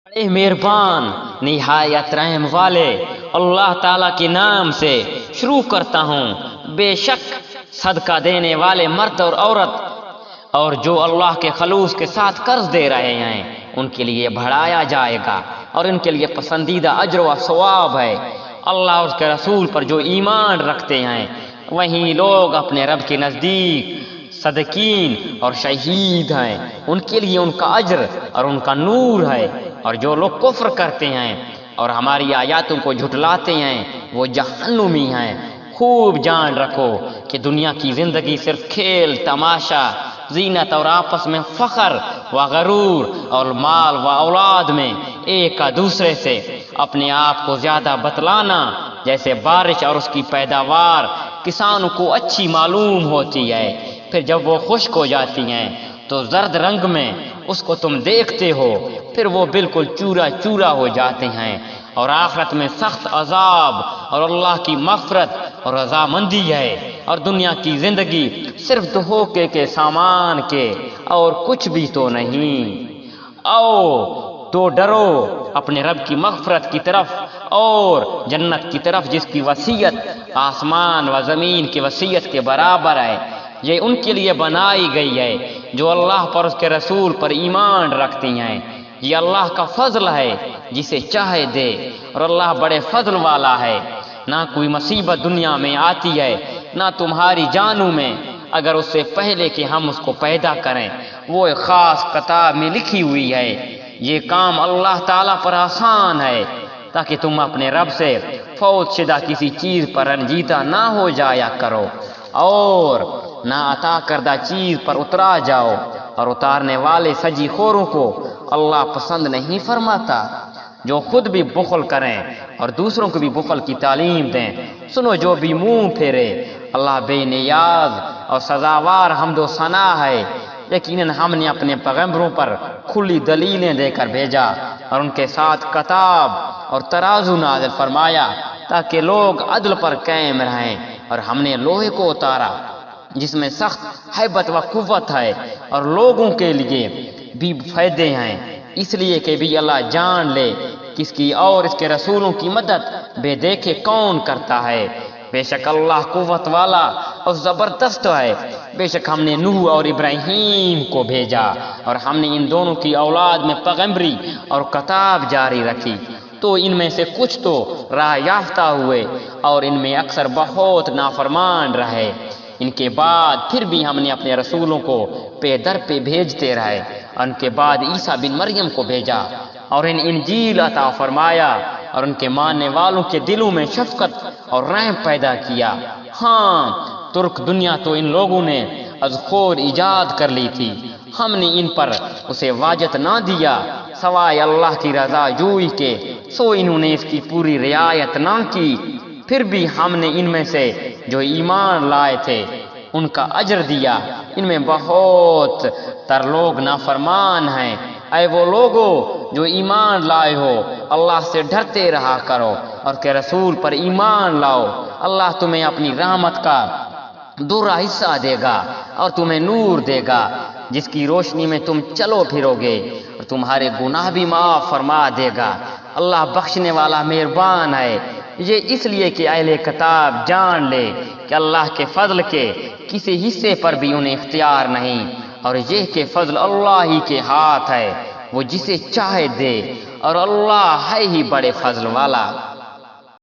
بڑے مہربان نہایت رحم والے اللہ تعالیٰ کے نام سے شروع کرتا ہوں۔ بے شک صدقہ دینے والے مرد اور عورت اور جو اللہ کے خلوص کے ساتھ قرض دے رہے ہیں ان کے لیے بڑھایا جائے گا اور ان کے لیے پسندیدہ اجر و ثواب ہے۔ اللہ اور اس کے رسول پر جو ایمان رکھتے ہیں وہیں لوگ اپنے رب کے نزدیک صدقین اور شہید ہیں، ان کے لیے ان کا اجر اور ان کا نور ہے۔ اور جو لوگ کفر کرتے ہیں اور ہماری آیاتوں کو جھٹلاتے ہیں وہ جہنمی ہیں۔ خوب جان رکھو کہ دنیا کی زندگی صرف کھیل تماشا، زینت اور آپس میں فخر و غرور اور مال و اولاد میں ایک کا دوسرے سے اپنے آپ کو زیادہ بتلانا، جیسے بارش اور اس کی پیداوار کسانوں کو اچھی معلوم ہوتی ہے، پھر جب وہ خشک ہو جاتی ہیں تو زرد رنگ میں اس کو تم دیکھتے ہو، پھر وہ بالکل چورا چورا ہو جاتے ہیں۔ اور آخرت میں سخت عذاب اور اللہ کی مغفرت اور رضامندی ہے، اور دنیا کی زندگی صرف دھوکے کے سامان کے اور کچھ بھی تو نہیں۔ تو ڈرو اپنے رب کی مغفرت کی طرف اور جنت کی طرف جس کی وسعت آسمان و زمین کی وسعت کے برابر ہے۔ یہ ان کے لیے بنائی گئی ہے جو اللہ پر اس کے رسول پر ایمان رکھتی ہیں۔ یہ اللہ کا فضل ہے جسے چاہے دے، اور اللہ بڑے فضل والا ہے۔ نہ کوئی مصیبت دنیا میں آتی ہے نہ تمہاری جانوں میں اگر اس سے پہلے کہ ہم اس کو پیدا کریں وہ ایک خاص کتاب میں لکھی ہوئی ہے۔ یہ کام اللہ تعالیٰ پر آسان ہے تاکہ تم اپنے رب سے فوت شدہ کسی چیز پر رنجیدہ نہ ہو جایا کرو اور نہ عطا کردہ چیز پر اترا جاؤ، اور اتارنے والے سجی خوروں کو اللہ پسند نہیں فرماتا۔ جو خود بھی بخل کریں اور دوسروں کو بھی بخل کی تعلیم دیں، سنو جو بھی منہ پھیرے، اللہ بے نیاز اور سزاوار حمد و ثنا ہے۔ یقیناً ہم نے اپنے پیغمبروں پر کھلی دلیلیں دے کر بھیجا اور ان کے ساتھ کتاب اور ترازو نازل فرمایا تاکہ لوگ عدل پر قائم رہیں، اور ہم نے لوہے کو اتارا جس میں سخت ہیبت و قوت ہے اور لوگوں کے لیے بھی فائدے ہیں، اس لیے کہ بھی اللہ جان لے کس کی اور اس کے رسولوں کی مدد بے دیکھے کون کرتا ہے۔ بے شک اللہ قوت والا اور زبردست ہے۔ بے شک ہم نے نوح اور ابراہیم کو بھیجا اور ہم نے ان دونوں کی اولاد میں پیغمبری اور کتاب جاری رکھی، تو ان میں سے کچھ تو راہ یافتہ ہوئے اور ان میں اکثر بہت نافرمان رہے۔ ان کے بعد پھر بھی ہم نے اپنے رسولوں کو پے در پہ بھیجتے رہے، اور ان کے بعد عیسیٰ بن مریم کو بھیجا اور انجیل عطا فرمایا اور ان کے ماننے والوں کے دلوں میں شفقت اور رحم پیدا کیا۔ ہاں، ترک دنیا تو ان لوگوں نے از خود ایجاد کر لی تھی، ہم نے ان پر اسے واجت نہ دیا سوائے اللہ کی رضا جوئی کے، سو انہوں نے اس کی پوری رعایت نہ کی۔ پھر بھی ہم نے ان میں سے جو ایمان لائے تھے ان کا اجر دیا، ان میں بہت تر لوگ نافرمان ہیں۔ اے وہ لوگو جو ایمان لائے ہو، اللہ سے ڈرتے رہا کرو اور کہ رسول پر ایمان لاؤ، اللہ تمہیں اپنی رحمت کا دوہرا حصہ دے گا اور تمہیں نور دے گا جس کی روشنی میں تم چلو پھرو گے، اور تمہارے گناہ بھی معاف فرما دے گا۔ اللہ بخشنے والا مہربان ہے۔ یہ اس لیے کہ اہل کتاب جان لے کہ اللہ کے فضل کے کسی حصے پر بھی انہیں اختیار نہیں، اور یہ کہ فضل اللہ ہی کے ہاتھ ہے، وہ جسے چاہے دے، اور اللہ ہے ہی بڑے فضل والا۔